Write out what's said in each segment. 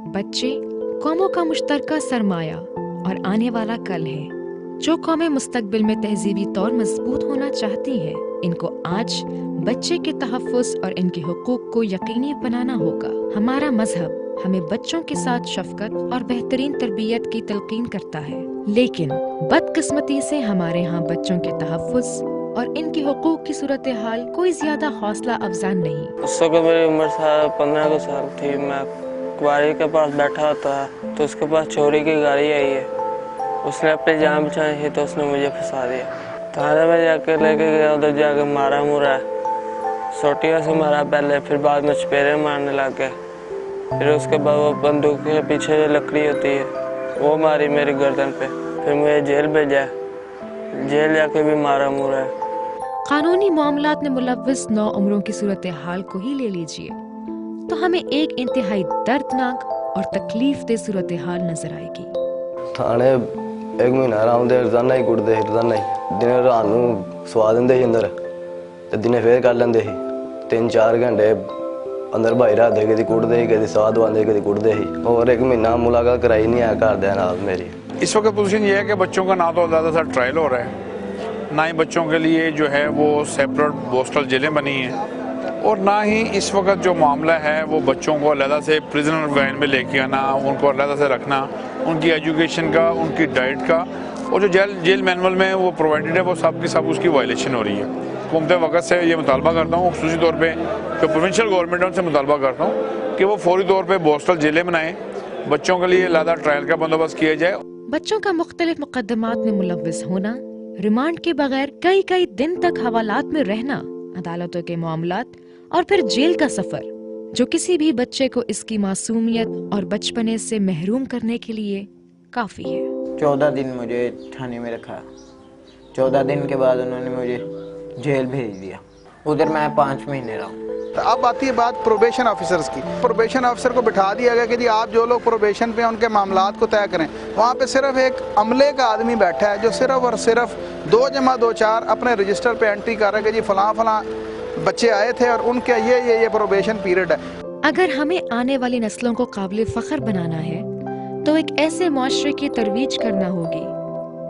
बच्चे कौमों का मुश्तरका सरमाया और आने वाला कल है। जो कौमें मुस्तकबिल में तहजीबी तौर मजबूत होना चाहती हैं, इनको आज बच्चे के तहफ़्फ़ुज़ और इनके हुकूक को यकीनी बनाना होगा। हमारा मजहब हमें बच्चों के साथ शफ़क़त और बेहतरीन तरबियत की तलक़ीन करता है, लेकिन बदकिस्मती से हमारे यहाँ बच्चों के तहफ़्फ़ुज़ और इनके हुकूक की सूरत हाल कोई ज़्यादा हौसला अफजा नहीं। उस वक्त मेरी उम्र 15 साल थी। मैं कुंवारी के पास बैठा होता तो उसके पास चोरी की गाड़ी आई है। उसने अपनी जान बचानी थी तो उसने मुझे फंसा दिया। थाने में जाके लेके गया, उधर जाके मारा मुरा, सोटियों से मारा पहले, फिर बाद में चपेरे मारने लग गए। फिर उसके बाद वो बंदूक के पीछे जो लकड़ी होती है वो मारी मेरी गर्दन पे। फिर मुझे जेल भेजा, जेल जाके भी मारा मुरा है। कानूनी मामलात में मुलव्वस 9 उम्रों की सूरत हाल को ही ले लीजिए तो हमें एक इंतहाई दर्दनाक और तकलीफ दे सूरत हाल नजर आएगी। थाने एक महीना आरामदे रोजाना ही कुटदे ही, रोजाना ही दिने रात नूं सवा दिंदे ही अंदर ते दिने फेर कर लेंदे ही। 3-4 घंटे अंदर बाहर रहते, कदी कुटदे ही, कदी साथ दवांदे, कदी कुटदे ही। और एक महीना मुलाकात कराई नहीं है घरदियां नाल मेरी। इस वक्त पोजीशन ये है कि बच्चों का ना तो ज़्यादा सा ट्रायल हो रहा है, ना ही बच्चों के लिए जो है वो सेपरेट पोस्टल जेलें बनी हैं, और ना ही इस वक्त जो मामला है वो बच्चों को अलग से प्रिजनर वैन में लेके आना, उनको अलग से रखना, उनकी एजुकेशन का, उनकी डाइट का, और जो जेल मैनुअल में वो प्रोवाइडेड है वो सब की सब उसकी वायलेशन हो रही है। हुकूमत वक्त से ये मुतालबा करता हूँ, खुसूसी तौर पे जो प्रोविंशियल गवर्नमेंट है उनसे मुतालबा करता हूँ कि वो फौरी तौर पे पोस्टल जेलें बनाएं, बच्चों के लिए अलग ट्रायल का बंदोबस्त किया जाए। बच्चों का मुख्तलिफ मुकदमात में मुलव्वस होना, रिमांड के बगैर कई दिन तक हवालात में रहना, अदालतों के मामलात और फिर जेल का सफर, जो किसी भी बच्चे को इसकी मासूमियत और बचपने से महरूम करने के लिए काफी है। 14 दिन मुझे थाने में रखा। 14 दिन के बाद उन्होंने मुझे जेल भेज दिया। उधर मैं 5 महीने रहा। अब आती है बात प्रोबेशन ऑफिसर्स की। प्रोबेशन ऑफिसर को बिठा दिया गया कि जी आप जो लोग प्रोबेशन पे उनके मामलात को तय करें। वहाँ पे सिर्फ एक अमले का आदमी बैठा है जो सिर्फ और सिर्फ 2+2=4 अपने रजिस्टर पे एंट्री कर रहा है कि जी फलां बच्चे आए थे और उनके ये प्रोबेशन पीरियड है। अगर हमें आने वाली नस्लों को काबिल फख्र बनाना है तो एक ऐसे मुआशरे की तरवीज करना होगी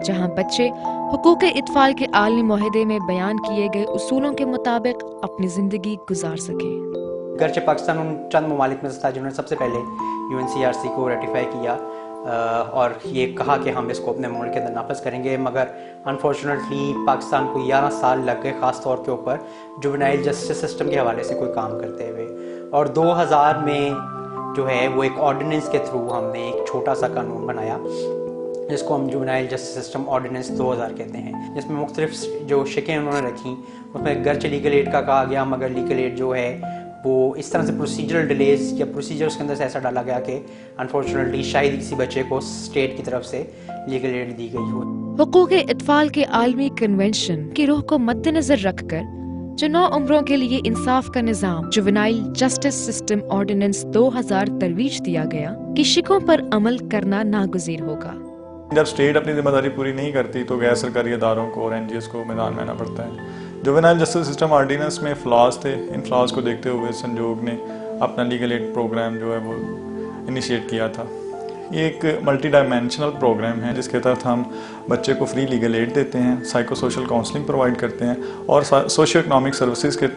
जहाँ बच्चे हुकूक इत्फाल के आलमी मुआहदे में बयान किए गए उसूलों के मुताबिक अपनी जिंदगी गुजार सकें। गर्चे पाकिस्तान उन चंद ममालिक में था जिन्होंने सबसे पहले UNCRC को रेटिफाई किया और ये कहा कि हम इसको अपने मुल्क के अंदर नाफिज करेंगे, मगर अनफॉर्चुनेटली पाकिस्तान को 11 साल लग गए, ख़ास तौर के ऊपर जुवेनाइल जस्टिस सिस्टम के हवाले से कोई काम करते हुए। और 2000 में जो है वो एक ऑर्डिनेंस के थ्रू हमने एक छोटा सा कानून बनाया जिसको हम जुवेनाइल जस्टिस सिस्टम ऑर्डिनेंस 2000 कहते हैं, जिसमें मुख्तलिफ जो शिकें उन्होंने रखी। उसमें गर्चे लीगल एड का कहा गया, मगर लीगल एड जो है वो इस तरह से प्रोसीजरल डिलेज या प्रोसीजर्स के अंदर से ऐसा डाला गया कि अनफॉर्चुनेटली शायद किसी बच्चे को स्टेट की तरफ से लीगल एड दी गई हो। हुकूक इत्फाल के आलमी कन्वेंशन की रूह को मद्देनजर रखकर जो 9 उम्रों के लिए इंसाफ का निज़ाम जुवेनाइल जस्टिस सिस्टम ऑर्डिनेंस 2000 तरवीज दिया गया कि शिकों पर अमल करना नागुज़ीर होगा। जब स्टेट अपनी जिम्मेदारी पूरी नहीं करती तो गैर सरकारी इदारों को और NGOs को मैदान में आना पड़ता है। जुवेनाइल जस्टिस सिस्टम ऑर्डिनेंस में फ्लॉज थे। इन फ्लॉज को देखते हुए संजोग ने अपना लीगल एड प्रोग्राम जो है वो इनिशिएट किया था। ये एक मल्टी डायमेंशनल प्रोग्राम है जिसके तहत हम बच्चे को फ्री लीगल एड देते हैं, साइको सोशल काउंसलिंग प्रोवाइड करते हैं और सोशियो इकनॉमिक सर्विसेज के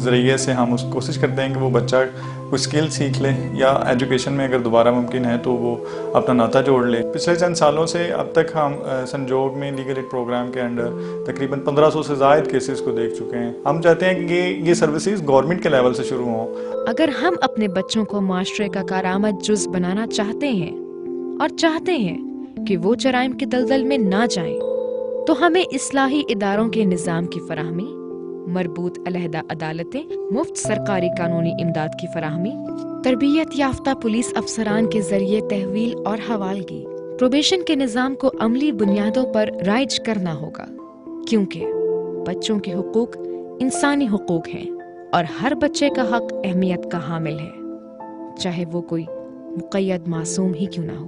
ज़रिए से हम कोशिश करते हैं कि वो बच्चा कोई स्किल सीख ले या एजुकेशन में अगर दोबारा मुमकिन है तो वो अपना नाता जोड़ ले। पिछले चंद सालों से अब तक हम संजोग में लीगल एड प्रोग्राम के अंडर तकरीबन 1500 से ज़ायद केसेस को देख चुके हैं। हम चाहते हैं कि ये सर्विसेज गवर्नमेंट के लेवल से शुरू हों। अगर हम अपने बच्चों को माशरे का कारआमद जुज़ बनाना चाहते हैं और चाहते हैं कि वो जराइम के दलदल में ना जाएं, तो हमें इस्लाही इदारों के निज़ाम की फराहमी, मरबूत अलहदा अदालतें, मुफ्त सरकारी कानूनी इमदाद की फराहमी, तरबियत याफ्ता पुलिस अफसरान के जरिए तहवील और हवालगी, प्रोबेशन के निज़ाम को अमली बुनियादों पर राइज करना होगा, क्योंकि बच्चों के हुकूक इंसानी हुकूक हैं और हर बच्चे का हक अहमियत का हामिल है, चाहे वो कोई मुक़य्यद मासूम ही क्यों ना हो।